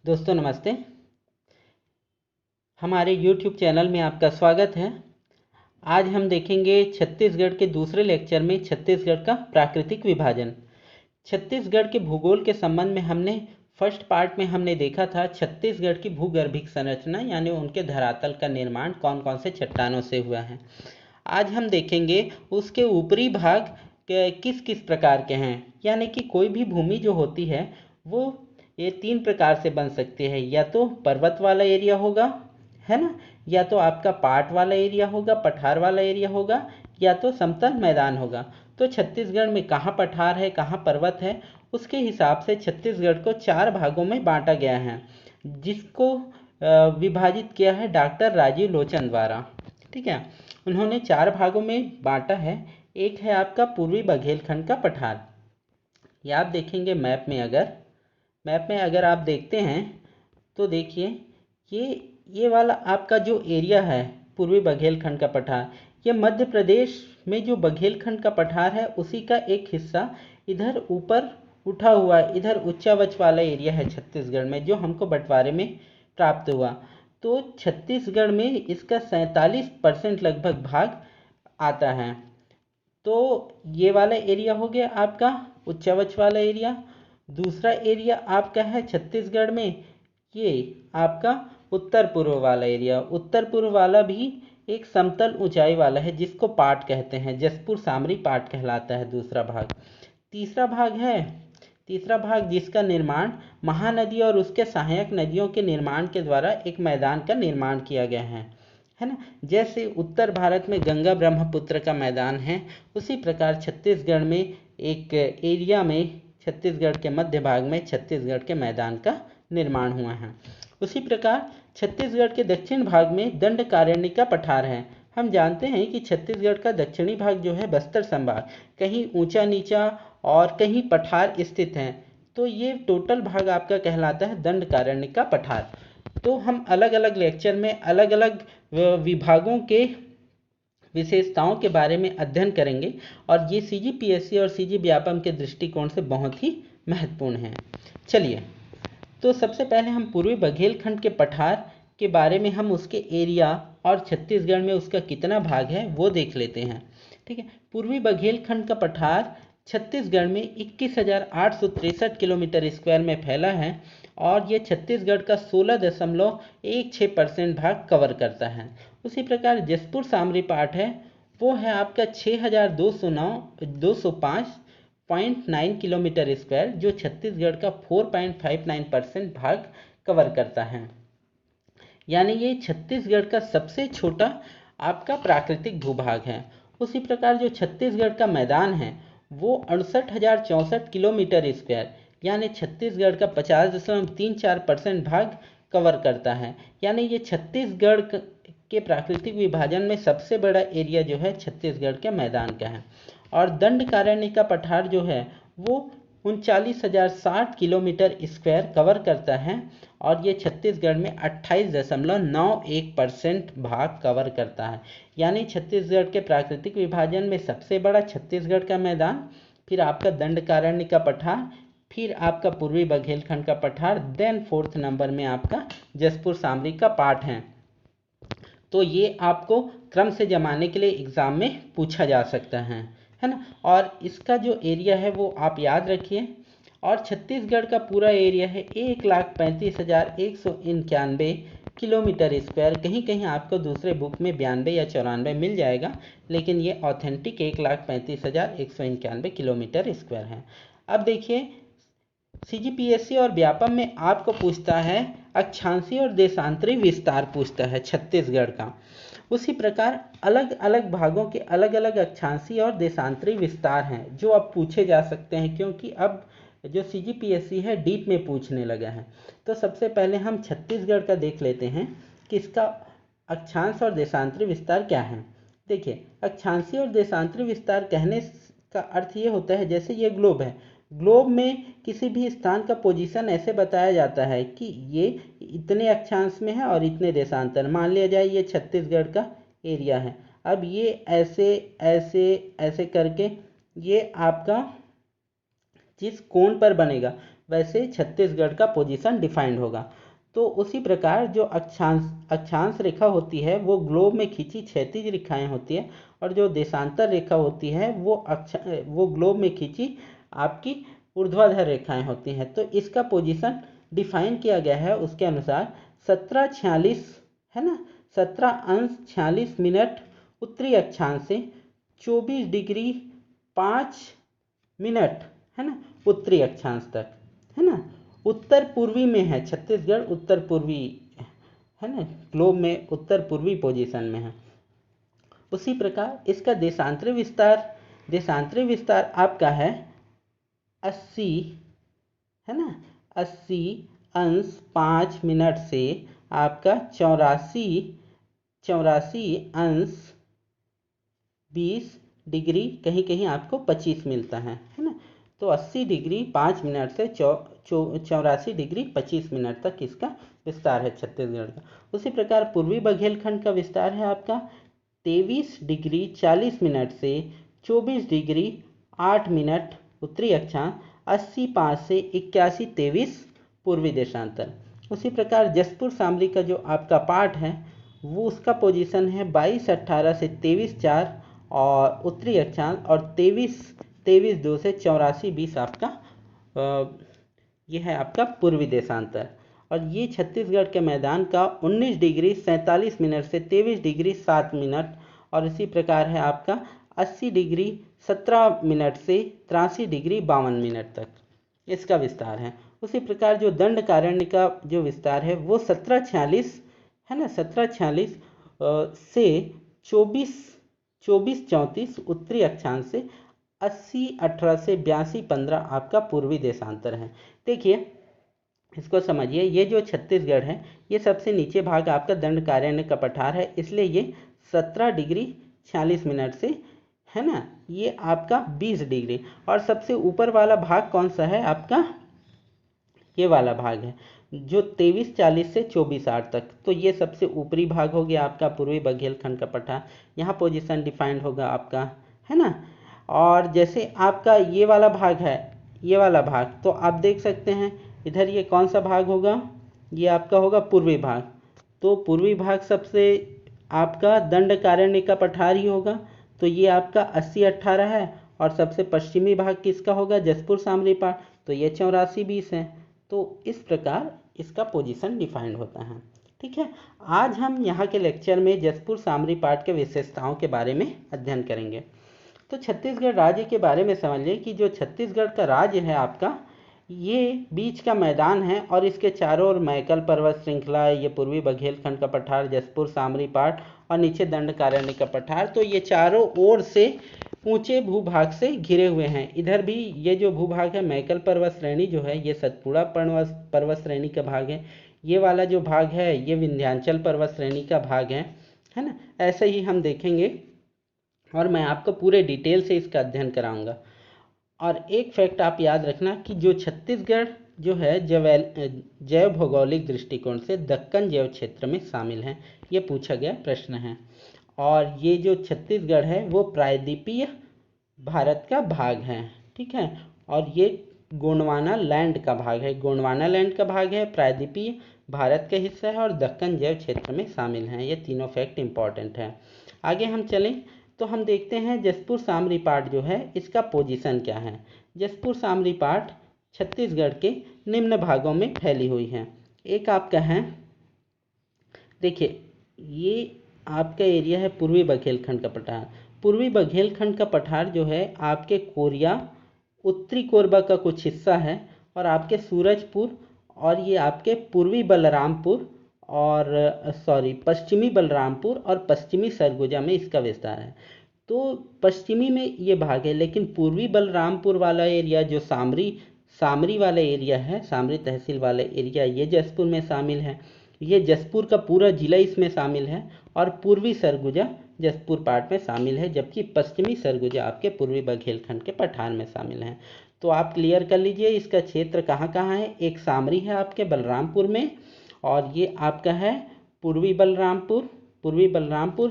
दोस्तों नमस्ते। हमारे YouTube चैनल में आपका स्वागत है। आज हम देखेंगे छत्तीसगढ़ के दूसरे लेक्चर में छत्तीसगढ़ का प्राकृतिक विभाजन। छत्तीसगढ़ के भूगोल के संबंध में हमने फर्स्ट पार्ट में हमने देखा था छत्तीसगढ़ की भूगर्भिक संरचना यानी उनके धरातल का निर्माण कौन कौन से चट्टानों से हुआ है। आज हम देखेंगे उसके ऊपरी भाग किस किस प्रकार के हैं, यानी कि कोई भी भूमि जो होती है वो ये तीन प्रकार से बन सकती है। या तो पर्वत वाला एरिया होगा, है ना, या तो आपका पाट वाला एरिया होगा, पठार वाला एरिया होगा, या तो समतल मैदान होगा। तो छत्तीसगढ़ में कहाँ पठार है कहाँ पर्वत है, उसके हिसाब से छत्तीसगढ़ को चार भागों में बांटा गया है, जिसको विभाजित किया है डॉक्टर राजीव लोचन द्वारा। ठीक है, उन्होंने चार भागों में बांटा है। एक है आपका पूर्वी बघेलखंड का पठार। ये आप देखेंगे मैप में अगर आप देखते हैं तो देखिए ये वाला आपका जो एरिया है पूर्वी बघेलखंड का पठार, ये मध्य प्रदेश में जो बघेलखंड का पठार है उसी का एक हिस्सा इधर ऊपर उठा हुआ है। इधर उच्चावच वाला एरिया है छत्तीसगढ़ में, जो हमको बंटवारे में प्राप्त हुआ। तो छत्तीसगढ़ में इसका 47% लगभग भाग आता है। तो ये वाला एरिया हो गया आपका उच्चावच वाला एरिया। दूसरा एरिया आपका है छत्तीसगढ़ में ये आपका उत्तर पूर्व वाला एरिया। उत्तर पूर्व वाला भी एक समतल ऊंचाई वाला है, जिसको पाट कहते हैं, जसपुर सामरी पाट कहलाता है दूसरा भाग। तीसरा भाग जिसका निर्माण महानदी और उसके सहायक नदियों के निर्माण के द्वारा एक मैदान का निर्माण किया गया है ना। जैसे उत्तर भारत में गंगा ब्रह्मपुत्र का मैदान है, उसी प्रकार छत्तीसगढ़ में एक एरिया में छत्तीसगढ़ के मध्य भाग में छत्तीसगढ़ के मैदान का निर्माण हुआ है। उसी प्रकार छत्तीसगढ़ के दक्षिण भाग में दंडकारण्य का पठार है। हम जानते हैं कि छत्तीसगढ़ का दक्षिणी भाग जो है बस्तर संभाग, कहीं ऊंचा नीचा और कहीं पठार स्थित हैं। तो ये टोटल भाग आपका कहलाता है दंडकारण्य का पठार। तो हम अलग अलग लेक्चर में अलग अलग विभागों के विशेषताओं के बारे में अध्ययन करेंगे, और ये CGPSC और CG व्यापम के दृष्टिकोण से बहुत ही महत्वपूर्ण है। चलिए, तो सबसे पहले हम पूर्वी बघेलखंड के पठार के बारे में हम उसके एरिया और छत्तीसगढ़ में उसका कितना भाग है वो देख लेते हैं। ठीक है, पूर्वी बघेलखंड का पठार छत्तीसगढ़ में 21,863 किलोमीटर स्क्वायर में फैला है, और ये छत्तीसगढ़ का 16.16% भाग कवर करता है। उसी प्रकार जसपुर सामरी पाट है, वो है आपका 6,205.9 किलोमीटर स्क्वायर, जो छत्तीसगढ़ का 4.59% भाग कवर करता है। यानी ये छत्तीसगढ़ का सबसे छोटा आपका प्राकृतिक भूभाग है। उसी प्रकार जो छत्तीसगढ़ का मैदान है वो 68,064 किलोमीटर स्क्वायर यानी छत्तीसगढ़ का 50.34% भाग कवर करता है। यानी ये छत्तीसगढ़ के प्राकृतिक विभाजन में सबसे बड़ा एरिया जो है छत्तीसगढ़ के मैदान का है। और दंडकारण्य का पठार जो है वो 39,060 किलोमीटर स्क्वायर कवर करता है, और ये छत्तीसगढ़ में 28.91% भाग कवर करता है। यानी छत्तीसगढ़ के प्राकृतिक विभाजन में सबसे बड़ा छत्तीसगढ़ का मैदान, फिर आपका दंडकारण्य का पठार, फिर आपका पूर्वी बघेलखंड का पठार, देन 4th नंबर में आपका जसपुर सामरी का पाट है। तो ये आपको क्रम से जमाने के लिए एग्जाम में पूछा जा सकता है ना। और इसका जो एरिया है वो आप याद रखिए। और छत्तीसगढ़ का पूरा एरिया है 1,35,191 किलोमीटर स्क्वायर। कहीं कहीं आपको दूसरे बुक में 92 या 94 मिल जाएगा, लेकिन ये ऑथेंटिक 1,35,191 किलोमीटर स्क्वायर है। अब देखिए, CGPSC और व्यापम में आपको पूछता है अक्षांशीय और देशांतरी विस्तार पूछता है छत्तीसगढ़ का। उसी प्रकार अलग अलग भागों के अलग अलग अक्षांशीय और देशांतरी विस्तार हैं जो अब पूछे जा सकते हैं, क्योंकि अब जो CGPSC है डीप में पूछने लगा है। तो सबसे पहले हम छत्तीसगढ़ का देख लेते हैं कि इसका अक्षांश और देशांतरी विस्तार क्या है। देखिए, अक्षांशीय और देशांतरी विस्तार कहने का अर्थ ये होता है, जैसे ये ग्लोब है, ग्लोब में किसी भी स्थान का पोजीशन ऐसे बताया जाता है कि ये इतने अक्षांश में है और इतने देशांतर। मान लिया जाए ये छत्तीसगढ़ का एरिया है। अब ये ऐसे ऐसे ऐसे करके ये आपका जिस कोण पर बनेगा वैसे छत्तीसगढ़ का पोजीशन डिफाइंड होगा। तो उसी प्रकार जो अक्षांश रेखा होती है वो ग्लोब में खींची क्षैतिज रेखाएं होती है, और जो देशांतर रेखा होती है वो ग्लोब में खींची आपकी ऊर्ध्वाधर रेखाएं होती हैं। तो इसका पोजीशन डिफाइन किया गया है उसके अनुसार 17:46 है ना, 17:46 उत्तरी अक्षांश से 24 डिग्री 5 मिनट है ना उत्तरी अक्षांश तक, है ना। उत्तर पूर्वी में है छत्तीसगढ़, उत्तर पूर्वी है ना, ग्लोब में उत्तर पूर्वी पोजीशन में है। उसी प्रकार इसका देशांतरी विस्तार आपका है 80 है ना, 80:5 से आपका 84:20 डिग्री, कहीं कहीं आपको 25 मिलता है ना। तो 80 डिग्री 5 मिनट से 84 डिग्री 25 मिनट तक इसका विस्तार है छत्तीसगढ़ का। उसी प्रकार पूर्वी बघेलखंड का विस्तार है आपका 23 डिग्री 40 मिनट से 24 डिग्री 8 मिनट उत्तरी अक्षांश, 80:5 से 81:23 पूर्वी देशांतर। उसी प्रकार जसपुर सामरी का जो आपका पार्ट है वो उसका पोजीशन है 22:18 से 23:4 और उत्तरी अक्षांश, और 23:2 से 84:20 आपका ये है आपका पूर्वी देशांतर। और ये छत्तीसगढ़ के मैदान का 19 डिग्री 47 मिनट से 23 डिग्री 7 मिनट, और इसी प्रकार है आपका 80 डिग्री 17 मिनट से 83 डिग्री 52 मिनट तक इसका विस्तार है। उसी प्रकार जो दंडकारण्य का जो विस्तार है वो 17:46 है ना, 17:46 से 24:34 उत्तरी अक्षांश से 80:18 से 82:15 आपका पूर्वी देशांतर है। देखिए इसको समझिए, ये जो छत्तीसगढ़ है ये सबसे नीचे भाग आपका दंडकारण्य का पठार है, इसलिए ये 17 डिग्री 46 मिनट से है ना, ये आपका 20 डिग्री, और सबसे ऊपर वाला भाग कौन सा है आपका, ये वाला भाग है जो 23:40 से 24:08 तक। तो ये सबसे ऊपरी भाग हो गया आपका पूर्वी बघेलखंड का पठार, यहाँ पोजीशन डिफाइंड होगा आपका, है ना। और जैसे आपका ये वाला भाग है, ये वाला भाग, तो आप देख सकते हैं इधर ये कौन सा भाग होगा, ये आपका होगा पूर्वी भाग। तो पूर्वी भाग सबसे आपका दंडकारण्य का पठार ही होगा, तो ये आपका 80:18 है, और सबसे पश्चिमी भाग किसका होगा, जसपुर सामरी पाठ, तो ये 84:20 है। तो इस प्रकार इसका पोजीशन डिफाइंड होता है। ठीक है, आज हम यहाँ के लेक्चर में जसपुर सामरी पाठ के विशेषताओं के बारे में अध्ययन करेंगे। तो छत्तीसगढ़ राज्य के बारे में समझ लें कि जो छत्तीसगढ़ का राज्य है आपका, ये बीच का मैदान है, और इसके चारों ओर मैकल पर्वत श्रृंखला, ये पूर्वी बघेलखंड का पठार, जसपुर सामरी पाठ, और नीचे दंडकारण्य का पठार। तो ये चारों ओर से ऊंचे भूभाग से घिरे हुए हैं। इधर भी ये जो भूभाग है मैकल पर्वत श्रेणी जो है ये सतपुड़ा पर्वत श्रेणी का भाग है, ये वाला जो भाग है ये विंध्याचल पर्वत श्रेणी का भाग है ना। ऐसे ही हम देखेंगे, और मैं आपको पूरे डिटेल से इसका अध्ययन कराऊंगा। और एक फैक्ट आप याद रखना कि जो छत्तीसगढ़ जो है जैव भौगोलिक दृष्टिकोण से दक्कन जैव क्षेत्र में शामिल है, ये पूछा गया प्रश्न है। और ये जो छत्तीसगढ़ है वो प्रायद्वीपीय भारत का भाग है, ठीक है, और ये गोंडवाना लैंड का भाग है, गोंडवाना लैंड का भाग है, प्रायद्वीपीय भारत का हिस्सा है, और दक्कन जैव क्षेत्र में शामिल हैं। ये तीनों फैक्ट इंपॉर्टेंट है। आगे हम चलें तो हम देखते हैं जसपुर सामरी पाठ जो है इसका पोजीशन क्या है। जसपुर सामरी पाठ छत्तीसगढ़ के निम्न भागों में फैली हुई है। एक आपका है, देखिए ये आपका एरिया है पूर्वी बघेलखंड का पठार। पूर्वी बघेलखंड का पठार जो है आपके कोरिया, उत्तरी कोरबा का कुछ हिस्सा है, और आपके सूरजपुर, और ये आपके पूर्वी बलरामपुर और पश्चिमी बलरामपुर और पश्चिमी सरगुजा में इसका विस्तार है। तो पश्चिमी में ये भाग है, लेकिन पूर्वी बलरामपुर वाला एरिया जो सामरी वाला एरिया है, सामरी तहसील वाला एरिया, ये जसपुर में शामिल है। ये जसपुर का पूरा जिला इसमें शामिल है, और पूर्वी सरगुजा जसपुर पार्ट में शामिल है, जबकि पश्चिमी सरगुजा आपके पूर्वी बघेलखंड के पठार में शामिल है। तो आप क्लियर कर लीजिए इसका क्षेत्र कहाँ कहाँ है। एक सामरी है आपके बलरामपुर में, और ये आपका है पूर्वी बलरामपुर,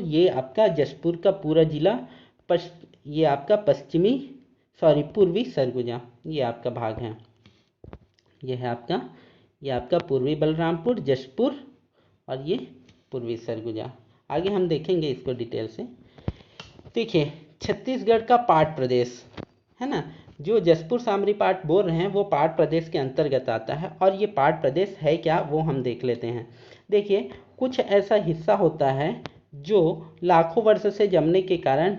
ये आपका जसपुर का पूरा जिला, ये आपका पूर्वी सरगुजा, ये आपका भाग है। ये आपका पूर्वी बलरामपुर, जशपुर और ये पूर्वी सरगुजा। आगे हम देखेंगे इसको डिटेल से। देखिए, छत्तीसगढ़ का पाट प्रदेश है ना, जो जसपुर सामरी पाट बोल रहे हैं वो पाट प्रदेश के अंतर्गत आता है। और ये पाट प्रदेश है क्या, वो हम देख लेते हैं। देखिए, कुछ ऐसा हिस्सा होता है जो लाखों वर्ष से जमने के कारण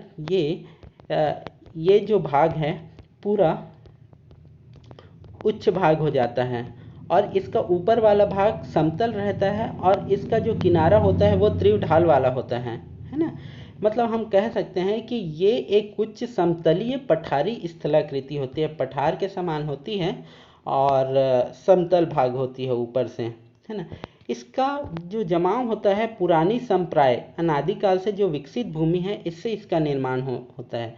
ये जो भाग है पूरा उच्च भाग हो जाता है और इसका ऊपर वाला भाग समतल रहता है और इसका जो किनारा होता है वो त्रिव ढाल वाला होता है ना। मतलब हम कह सकते हैं कि ये एक उच्च समतलीय पठारी स्थलाकृति होती है, पठार के समान होती है और समतल भाग होती है ऊपर से, है ना। इसका जो जमाव होता है पुरानी संप्राय अनादिकाल से जो विकसित भूमि है इससे इसका निर्माण होता है।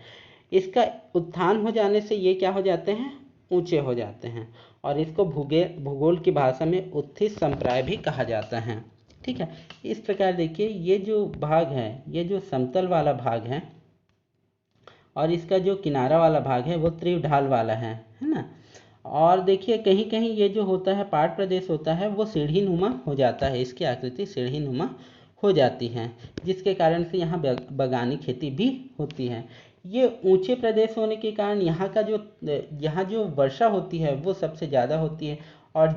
इसका उत्थान हो जाने से ये क्या हो जाते हैं, ऊंचे हो जाते हैं और इसको भूगोल की भाषा में उत्थित संप्राय भी कहा जाता है। ठीक है, इस प्रकार देखिए ये जो भाग है, ये जो समतल वाला भाग है और इसका जो किनारा वाला भाग है वो त्रिव ढाल वाला है ना। और देखिए कहीं कहीं ये जो होता है पाट प्रदेश होता है वो सीढ़ी नुमा हो जाता है, इसकी आकृति सीढ़ी नुमा हो जाती है जिसके कारण से यहाँ बागानी खेती भी होती है। ये ऊंचे प्रदेश होने के कारण यहाँ जो वर्षा होती है वो सबसे ज़्यादा होती है और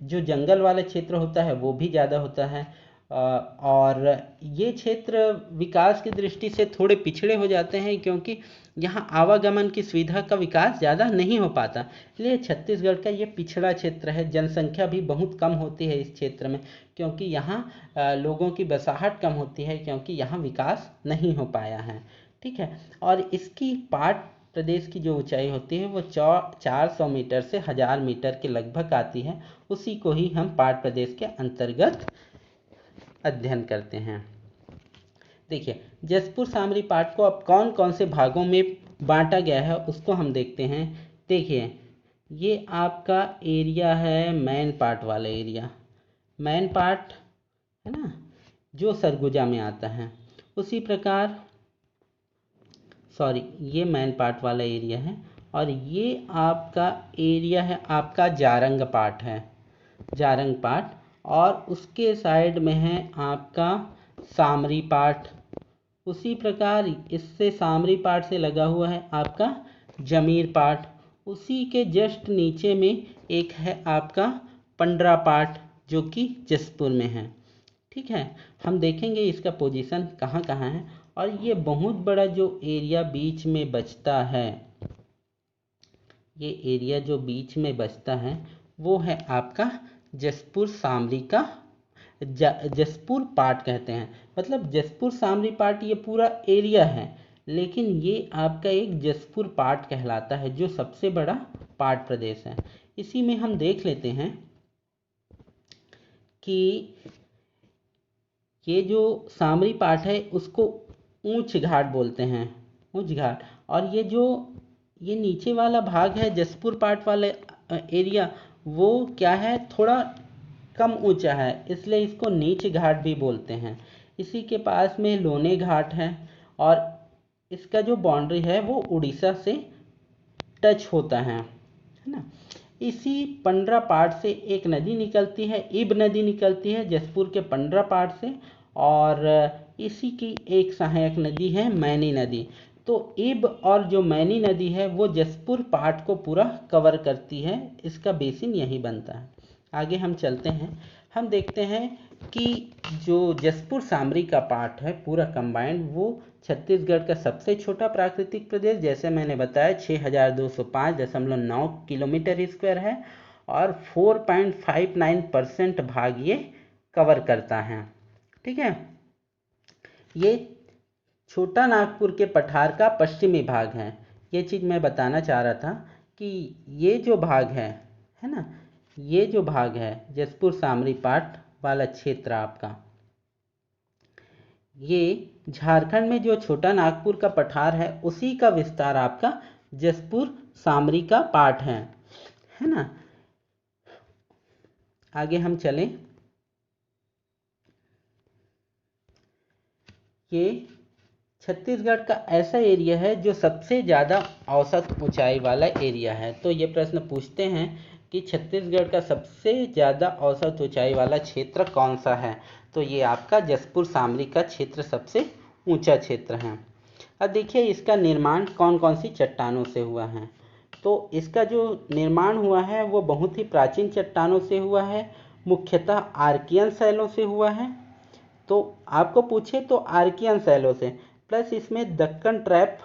जो जंगल वाला क्षेत्र होता है वो भी ज़्यादा होता है। और ये क्षेत्र विकास की दृष्टि से थोड़े पिछड़े हो जाते हैं क्योंकि यहाँ आवागमन की सुविधा का विकास ज़्यादा नहीं हो पाता, इसलिए छत्तीसगढ़ का ये पिछड़ा क्षेत्र है। जनसंख्या भी बहुत कम होती है इस क्षेत्र में क्योंकि यहाँ लोगों की बसाहट कम होती है क्योंकि यहाँ विकास नहीं हो पाया है। ठीक है, और इसकी पाट प्रदेश की जो ऊंचाई होती है वो 400 मीटर से 1000 मीटर के लगभग आती है, उसी को ही हम पाट प्रदेश के अंतर्गत अध्ययन करते हैं। देखिए, जसपुर सामरी पाट को अब कौन कौन से भागों में बांटा गया है उसको हम देखते हैं। देखिए, ये आपका एरिया है मैन पाट वाला एरिया, मैन पाट है ना, जो सरगुजा में आता है। उसी प्रकार ये मैन पाट वाला एरिया है और ये आपका एरिया है आपका जारंग पाट है, जारंग पाट। और उसके साइड में है आपका सामरी पाट। उसी प्रकार इससे सामरी पाट से लगा हुआ है आपका जमीर पाट। उसी के जस्ट नीचे में एक है आपका पंडरा पाट जो कि जसपुर में है। ठीक है, हम देखेंगे इसका पोजीशन कहाँ कहाँ है। और ये बहुत बड़ा जो एरिया बीच में बचता है, ये एरिया जो बीच में बचता है वो है आपका जसपुर सामरी का जसपुर पाट कहते हैं। मतलब जसपुर सामरी पाट ये पूरा एरिया है लेकिन ये आपका एक जसपुर पाट कहलाता है जो सबसे बड़ा पाट प्रदेश है। इसी में हम देख लेते हैं कि ये जो सामरी पाट है उसको ऊंच घाट बोलते हैं, ऊंच घाट। और ये नीचे वाला भाग है जसपुर पाट वाले एरिया, वो क्या है, थोड़ा कम ऊंचा है इसलिए इसको नीच घाट भी बोलते हैं। इसी के पास में लोने घाट है और इसका जो बाउंड्री है वो उड़ीसा से टच होता है ना। इसी पंडरा पाट से एक नदी निकलती है, इब नदी निकलती है जसपुर के पंडरा पाट से और इसी की एक सहायक नदी है मैनी नदी। तो इब और जो मैनी नदी है वो जसपुर पाट को पूरा कवर करती है, इसका बेसिन यही बनता है। आगे हम चलते हैं, हम देखते हैं कि जो जसपुर सामरी का पाट है पूरा कंबाइंड वो छत्तीसगढ़ का सबसे छोटा प्राकृतिक प्रदेश, जैसे मैंने बताया 6205.9 किलोमीटर स्क्वायर है और 4.59% भाग ये कवर करता है। ठीक है, ये छोटा नागपुर के पठार का पश्चिमी भाग है। ये चीज़ मैं बताना चाह रहा था कि ये जो भाग है ना, ये जो भाग है जसपुर सामरी पाट वाला क्षेत्र आपका, ये झारखंड में जो छोटा नागपुर का पठार है उसी का विस्तार आपका जसपुर सामरी का पाट है ना। आगे हम चलें, ये छत्तीसगढ़ का ऐसा एरिया है जो सबसे ज़्यादा औसत ऊंचाई वाला एरिया है। तो ये प्रश्न पूछते हैं कि छत्तीसगढ़ का सबसे ज़्यादा औसत ऊंचाई वाला क्षेत्र कौन सा है, तो ये आपका जसपुर सामरी का क्षेत्र सबसे ऊंचा क्षेत्र है। अब देखिए इसका निर्माण कौन कौन सी चट्टानों से हुआ है। तो इसका जो निर्माण हुआ है वो बहुत ही प्राचीन चट्टानों से हुआ है, मुख्यतः आर्कियन शैलों से हुआ है। तो आपको पूछे तो आर्कियन शैलों से, प्लस इसमें दक्कन ट्रैप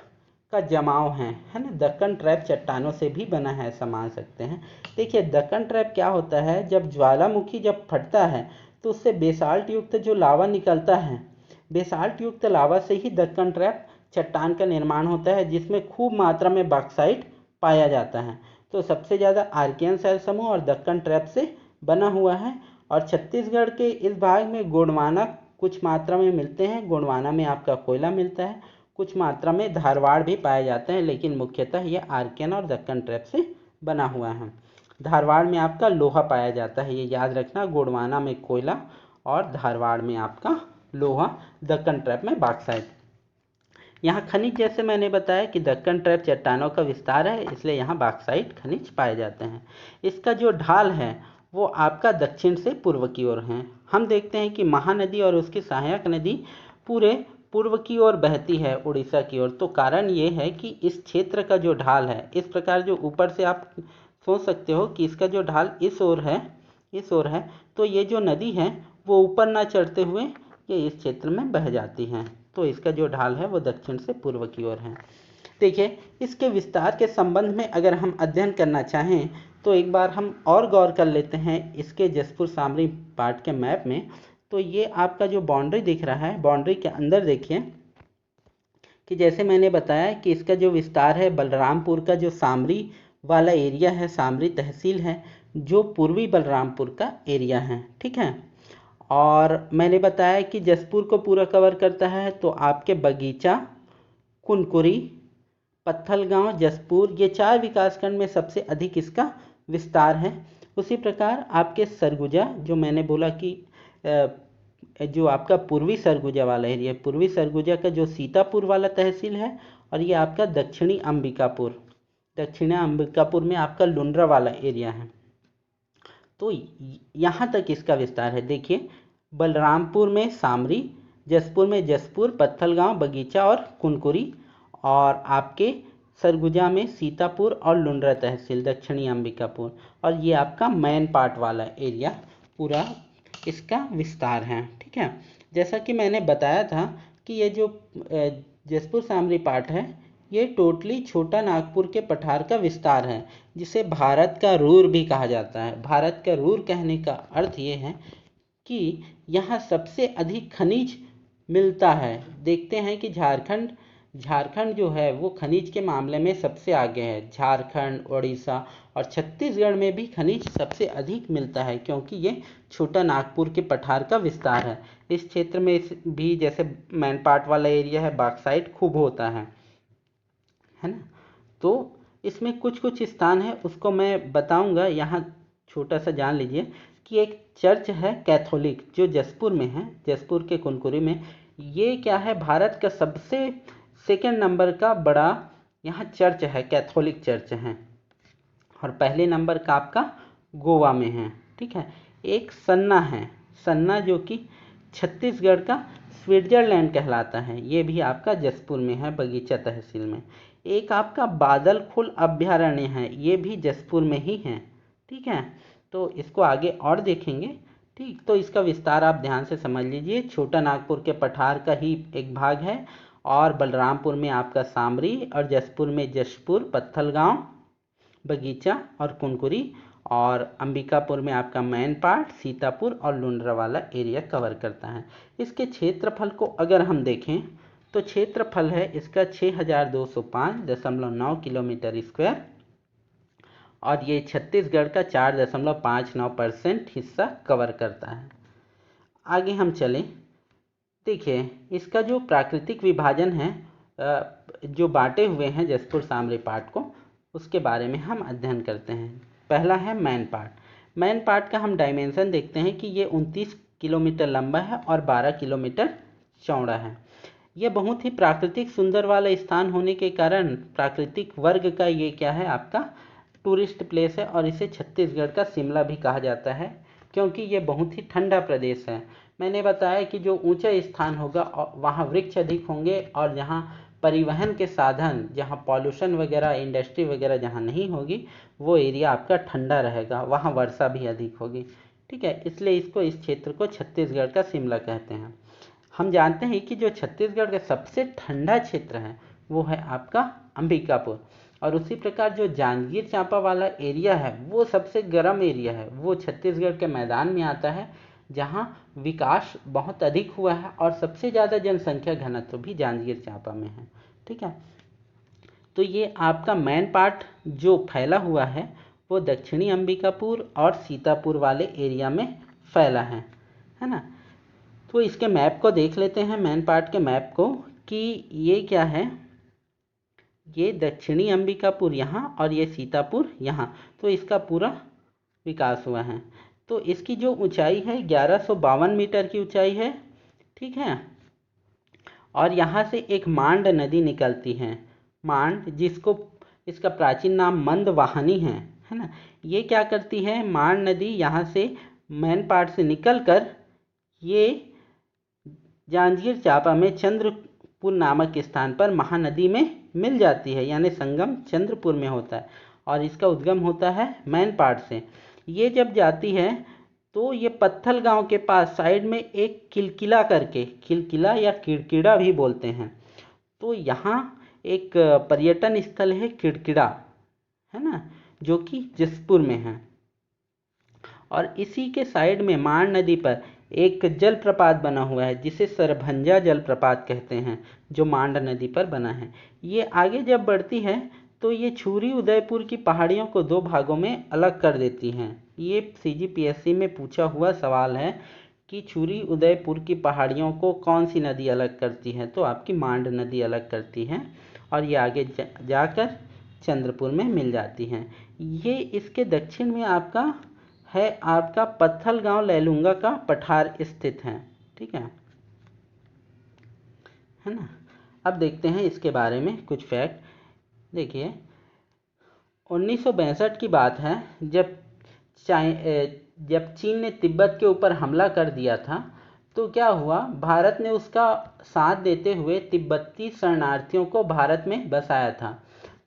का जमाव है ना, दक्कन ट्रैप चट्टानों से भी बना है, ऐसा मान सकते हैं। देखिए दक्कन ट्रैप क्या होता है, जब ज्वालामुखी जब फटता है तो उससे बेसाल्ट युक्त जो लावा निकलता है, बेसाल्ट युक्त लावा से ही दक्कन ट्रैप चट्टान का निर्माण होता है, जिसमें खूब मात्रा में बॉक्साइट पाया जाता है। तो सबसे ज़्यादा आर्कियन शैल समूह और दक्कन ट्रैप से बना हुआ है। और छत्तीसगढ़ के इस भाग में गोंडवाना कुछ मात्रा में मिलते हैं, गोंडवाना में आपका कोयला मिलता है, कुछ मात्रा में धारवाड़ भी पाए जाते हैं, लेकिन मुख्यतः ये आर्कियन और दक्कन ट्रैप से बना हुआ है। धारवाड़ में आपका लोहा पाया जाता है, ये याद रखना, गोंडवाना में कोयला और धारवाड़ में आपका लोहा, दक्कन ट्रैप में बॉक्साइट। यहाँ खनिज जैसे मैंने बताया कि दक्कन ट्रैप चट्टानों का विस्तार है, इसलिए यहाँ बॉक्साइट खनिज पाए जाते हैं। इसका जो ढाल है वो आपका दक्षिण से पूर्व की ओर है। हम देखते हैं कि महानदी और उसकी सहायक नदी पूरे पूर्व की ओर बहती है उड़ीसा की ओर। तो कारण ये है कि इस क्षेत्र का जो ढाल है, इस प्रकार जो ऊपर से आप सोच सकते हो कि इसका जो ढाल इस ओर है, इस ओर है, तो ये जो नदी है वो ऊपर ना चढ़ते हुए ये इस क्षेत्र में बह जाती हैं। तो इसका जो ढाल है वो दक्षिण से पूर्व की ओर है। देखिए इसके विस्तार के संबंध में अगर हम अध्ययन करना चाहें तो एक बार हम और गौर कर लेते हैं इसके जसपुर सामरी पार्ट के मैप में। तो ये आपका जो बाउंड्री दिख रहा है, बाउंड्री के अंदर देखिए कि जैसे मैंने बताया कि इसका जो विस्तार है, बलरामपुर का जो सामरी वाला एरिया है, सामरी तहसील है, जो पूर्वी बलरामपुर का एरिया है, ठीक है। और मैंने बताया कि जसपुर को पूरा कवर करता है, तो आपके बगीचा, कुनकुरी, पत्थलगांव, जसपुर, ये 4 विकासखंड में सबसे अधिक इसका विस्तार है। उसी प्रकार आपके सरगुजा, जो मैंने बोला कि जो आपका पूर्वी सरगुजा वाला एरिया, पूर्वी सरगुजा का जो सीतापुर वाला तहसील है, और ये आपका दक्षिणी अंबिकापुर, दक्षिणी अंबिकापुर में आपका लुंड्रा वाला एरिया है। तो यहाँ तक इसका विस्तार है। देखिए बलरामपुर में सामरी, जसपुर में जसपुर, पत्थलगांव, बगीचा और कुनकुरी, और आपके सरगुजा में सीतापुर और लुंड्रा तहसील, दक्षिणी अंबिकापुर, और ये आपका मैन पार्ट वाला एरिया पूरा इसका विस्तार है, ठीक है। जैसा कि मैंने बताया था कि ये जो जसपुर सामरी पार्ट है ये टोटली छोटा नागपुर के पठार का विस्तार है, जिसे भारत का रूर भी कहा जाता है। भारत का रूर कहने का अर्थ ये है कि यहाँ सबसे अधिक खनिज मिलता है। देखते हैं कि झारखंड जो है वो खनिज के मामले में सबसे आगे है। झारखंड, उड़ीसा और छत्तीसगढ़ में भी खनिज सबसे अधिक मिलता है, क्योंकि ये छोटा नागपुर के पठार का विस्तार है। इस क्षेत्र में भी जैसे मैनपाट वाला एरिया है, बॉक्साइट खूब होता है ना। तो इसमें कुछ कुछ स्थान है उसको मैं बताऊंगा, यहाँ छोटा सा जान लीजिए कि एक चर्च है कैथोलिक जो जसपुर में है, जसपुर के कुनकुरी में। ये क्या है, भारत का सबसे सेकंड नंबर का बड़ा यहाँ चर्च है, कैथोलिक चर्च है, और पहले नंबर का आपका गोवा में है, ठीक है। एक सन्ना है, सन्ना जो कि छत्तीसगढ़ का स्विट्जरलैंड कहलाता है, ये भी आपका जसपुर में है, बगीचा तहसील में। एक आपका बादलखुल अभ्यारण्य है, ये भी जसपुर में ही है, ठीक है। तो इसको आगे और देखेंगे, ठीक। तो इसका विस्तार आप ध्यान से समझ लीजिए, छोटा नागपुर के पठार का ही एक भाग है, और बलरामपुर में आपका सामरी, और जसपुर में जशपुर, पत्थलगांव, बगीचा और कुनकुरी, और अंबिकापुर में आपका मैन पार्ट, सीतापुर और लुंड्रा वाला एरिया कवर करता है। इसके क्षेत्रफल को अगर हम देखें तो क्षेत्रफल है इसका 6205.9 किलोमीटर स्क्वायर, और ये छत्तीसगढ़ का 4.59% हिस्सा कवर करता है। आगे हम चलें, देखिए इसका जो प्राकृतिक विभाजन है, जो बांटे हुए हैं जसपुर सामरी पार्ट को, उसके बारे में हम अध्ययन करते हैं। पहला है मैन पार्ट। मैन पार्ट का हम डायमेंशन देखते हैं कि ये 29 किलोमीटर लंबा है और 12 किलोमीटर चौड़ा है। यह बहुत ही प्राकृतिक सुंदर वाला स्थान होने के कारण प्राकृतिक वर्ग का ये क्या है, आपका टूरिस्ट प्लेस है और इसे छत्तीसगढ़ का शिमला भी कहा जाता है, क्योंकि ये बहुत ही ठंडा प्रदेश है। मैंने बताया कि जो ऊंचा स्थान होगा वहाँ वृक्ष अधिक होंगे, और जहाँ परिवहन के साधन, जहाँ पॉल्यूशन वगैरह, इंडस्ट्री वगैरह जहाँ नहीं होगी, वो एरिया आपका ठंडा रहेगा, वहाँ वर्षा भी अधिक होगी। ठीक है, इसलिए इस क्षेत्र को छत्तीसगढ़ का शिमला कहते हैं। हम जानते हैं कि जो छत्तीसगढ़ का सबसे ठंडा क्षेत्र है वो है आपका अंबिकापुर, और उसी प्रकार जो जांजगीर चांपा वाला एरिया है वो सबसे गर्म एरिया है, वो छत्तीसगढ़ के मैदान में आता है, जहाँ विकास बहुत अधिक हुआ है और सबसे ज़्यादा जनसंख्या घनत्व भी जांजगीर चांपा में है। ठीक है, तो ये आपका मेन पार्ट जो फैला हुआ है वो दक्षिणी अंबिकापुर और सीतापुर वाले एरिया में फैला है ना। तो इसके मैप को देख लेते हैं, मेन पार्ट के मैप को, कि ये क्या है, ये दक्षिणी अंबिकापुर यहाँ और ये सीतापुर यहाँ, तो इसका पूरा विकास हुआ है। तो इसकी जो ऊंचाई है 1152 मीटर की ऊंचाई है। ठीक है, और यहाँ से एक मांड नदी निकलती है, मांड, जिसको इसका प्राचीन नाम मंदवाहिनी है ना। ये क्या करती है, मांड नदी यहाँ से मेन पार्ट से निकलकर ये जांजगीर चांपा में चंद्रपुर नामक स्थान पर महानदी में मिल जाती है, यानी संगम चंद्रपुर में होता है, और इसका उद्गम होता है मेन पार्ट से। ये जब जाती है तो ये पत्थल गांव के पास साइड में एक किलकिला करके, किलकिला या किड़किड़ा भी बोलते हैं, तो यहाँ एक पर्यटन स्थल है किड़किड़ा, है ना, जो कि जसपुर में है। और इसी के साइड में माण नदी पर एक जलप्रपात बना हुआ है जिसे सरभंजा जलप्रपात कहते हैं, जो मांड नदी पर बना है। ये आगे जब बढ़ती है तो ये छुरी उदयपुर की पहाड़ियों को दो भागों में अलग कर देती हैं। ये CGPSC में पूछा हुआ सवाल है कि छुरी उदयपुर की पहाड़ियों को कौन सी नदी अलग करती है, तो आपकी मांड नदी अलग करती है, और ये आगे जाकर चंद्रपुर में मिल जाती हैं। ये इसके दक्षिण में आपका है, आपका पत्थल गांव लैलूंगा का पठार स्थित है। ठीक है ना। अब देखते हैं इसके बारे में कुछ फैक्ट। देखिए, 1962 की बात है, जब चीन ने तिब्बत के ऊपर हमला कर दिया था, तो क्या हुआ, भारत ने उसका साथ देते हुए तिब्बती शरणार्थियों को भारत में बसाया था।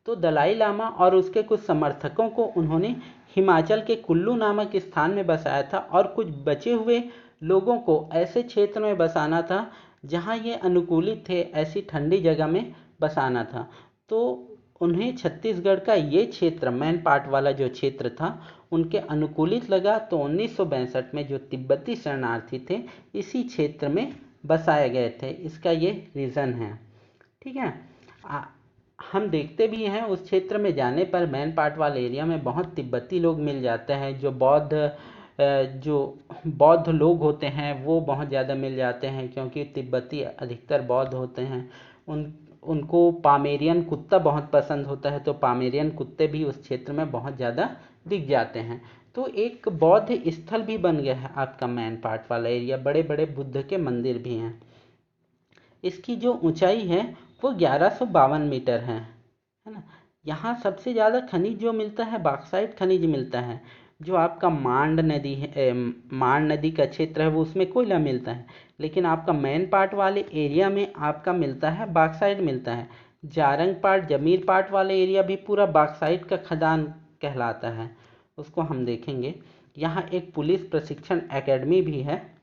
तो दलाई लामा और उसके कुछ समर्थकों को उन्होंने हिमाचल के कुल्लू नामक स्थान में बसाया था, और कुछ बचे हुए लोगों को ऐसे क्षेत्र में बसाना था जहां ये अनुकूलित थे, ऐसी ठंडी जगह में बसाना था। तो उन्हें छत्तीसगढ़ का ये क्षेत्र, मेन पार्ट वाला जो क्षेत्र था, उनके अनुकूलित लगा, तो 1962 में जो तिब्बती शरणार्थी थे इसी क्षेत्र में बसाए गए थे। इसका ये रीज़न है। ठीक है, हम देखते भी हैं उस क्षेत्र में जाने पर मेन पार्ट वाले एरिया में बहुत तिब्बती लोग मिल जाते हैं, जो बौद्ध लोग होते हैं वो बहुत ज़्यादा मिल जाते हैं, क्योंकि तिब्बती अधिकतर बौद्ध होते हैं। उनको पामेरियन कुत्ता बहुत पसंद होता है, तो पामेरियन कुत्ते भी उस क्षेत्र में बहुत ज़्यादा दिख जाते हैं। तो एक बौद्ध स्थल भी बन गया है आपका मेन पार्ट वाला एरिया, बड़े बड़े बुद्ध के मंदिर भी हैं। इसकी जो ऊंचाई है वो 1152 मीटर है ना। यहाँ सबसे ज़्यादा खनिज जो मिलता है, बॉक्साइट खनिज मिलता है। जो आपका मांड नदी है, मांड नदी का क्षेत्र है, वो उसमें कोयला मिलता है, लेकिन आपका मेन पार्ट वाले एरिया में आपका मिलता है बॉक्साइट मिलता है। जारंग पार्ट, जमीर पार्ट वाले एरिया भी पूरा बॉक्साइट का खदान कहलाता है, उसको हम देखेंगे। यहाँ एक पुलिस प्रशिक्षण एकेडमी भी है।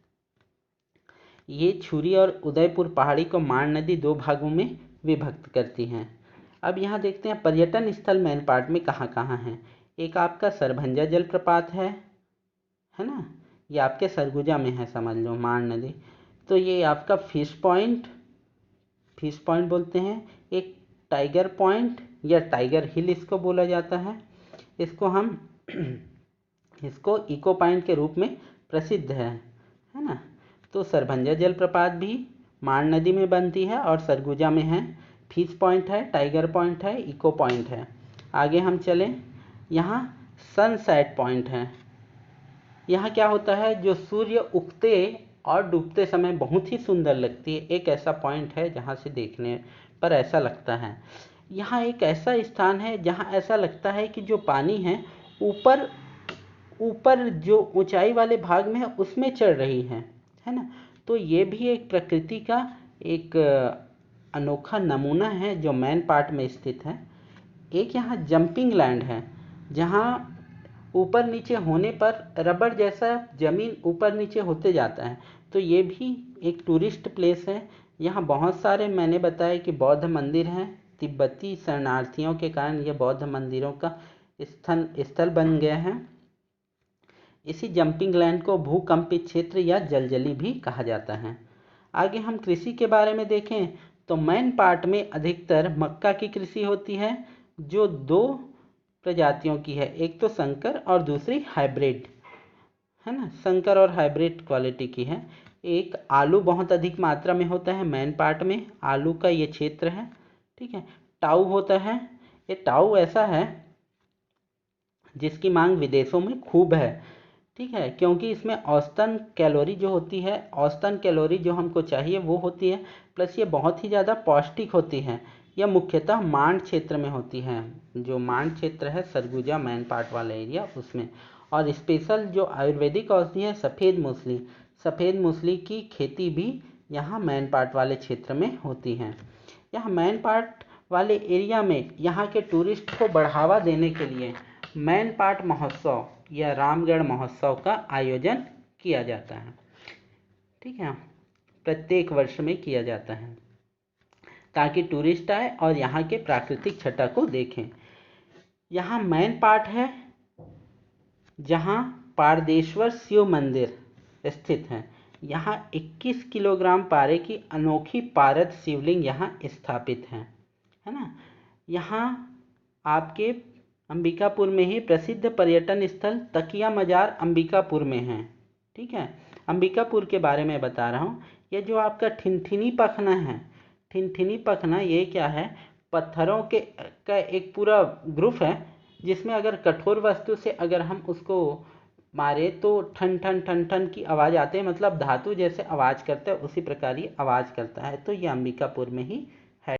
ये छुरी और उदयपुर पहाड़ी को माण नदी दो भागों में विभक्त करती हैं। अब यहाँ देखते हैं पर्यटन स्थल मेन पार्ट में कहाँ कहाँ हैं। एक आपका सरभंजा जलप्रपात है ना, ये आपके सरगुजा में है, समझ लो, माण नदी। तो ये आपका फिश पॉइंट बोलते हैं। एक टाइगर पॉइंट या टाइगर हिल इसको बोला जाता है। इसको हम इसको इको पॉइंट के रूप में प्रसिद्ध है ना। तो सरभंजा जलप्रपात भी माण नदी में बनती है और सरगुजा में है। फिश पॉइंट है, टाइगर पॉइंट है, इको पॉइंट है। आगे हम चलें, यहाँ सनसेट पॉइंट है। यहाँ क्या होता है, जो सूर्य उगते और डूबते समय बहुत ही सुंदर लगती है, एक ऐसा पॉइंट है जहाँ से देखने पर ऐसा लगता है। यहाँ एक ऐसा स्थान है जहाँ ऐसा लगता है कि जो पानी है ऊपर ऊपर जो ऊंचाई वाले भाग में है उसमें चढ़ रही है ना। तो ये भी एक प्रकृति का एक अनोखा नमूना है जो मैन पार्ट में स्थित है। एक यहाँ जंपिंग लैंड है जहाँ ऊपर नीचे होने पर रबड़ जैसा जमीन ऊपर नीचे होते जाता है। तो ये भी एक टूरिस्ट प्लेस है। यहाँ बहुत सारे मैंने बताया कि बौद्ध मंदिर हैं। तिब्बती शरणार्थियों के कारण ये बौद्ध मंदिरों का स्थल बन गया है। इसी जंपिंग लैंड को भूकंपित क्षेत्र या जलजली भी कहा जाता है। आगे हम कृषि के बारे में देखें तो मैन पार्ट में अधिकतर मक्का की कृषि होती है जो दो प्रजातियों की है, एक तो संकर और दूसरी हाइब्रिड, है ना। संकर और हाइब्रिड क्वालिटी की है। एक आलू बहुत अधिक मात्रा में होता है मैन पार्ट में, आलू का ये क्षेत्र है, ठीक है। टाऊ होता है, ये टाऊ ऐसा है जिसकी मांग विदेशों में खूब है, ठीक है, क्योंकि इसमें औसतन कैलोरी जो होती है, औसतन कैलोरी जो हमको चाहिए वो होती है, प्लस ये बहुत ही ज़्यादा पौष्टिक होती है। यह मुख्यतः मांड क्षेत्र में होती है, जो मांड क्षेत्र है सरगुजा मैन पार्ट वाला एरिया उसमें। और स्पेशल जो आयुर्वेदिक औषधि है सफ़ेद मूसली की खेती भी यहाँ मैन पार्ट वाले क्षेत्र में होती है। यहाँ मैन पार्ट वाले एरिया में यहाँ के टूरिस्ट को बढ़ावा देने के लिए मैन पार्ट महोत्सव या रामगढ़ महोत्सव का आयोजन किया जाता है, ठीक है। प्रत्येक वर्ष में किया जाता है ताकि टूरिस्ट आए और यहाँ के प्राकृतिक छटा को देखें। यहाँ मैन पार्ट है जहाँ पारदेश्वर शिव मंदिर स्थित है। यहाँ 21 किलोग्राम पारे की अनोखी पारद शिवलिंग यहाँ स्थापित है ना। यहाँ आपके अंबिकापुर में ही प्रसिद्ध पर्यटन स्थल तकिया मजार अंबिकापुर में है, ठीक है। अंबिकापुर के बारे में बता रहा हूँ। ये जो आपका ठिनठिनी पखना है, ठिनठिनी पखना ये क्या है, पत्थरों के का एक पूरा ग्रुप है जिसमें अगर कठोर वस्तु से अगर हम उसको मारे तो ठन ठन ठन ठन की आवाज़ आती है, मतलब धातु जैसे आवाज़ करता है उसी प्रकार ये आवाज़ करता है। तो ये अंबिकापुर में ही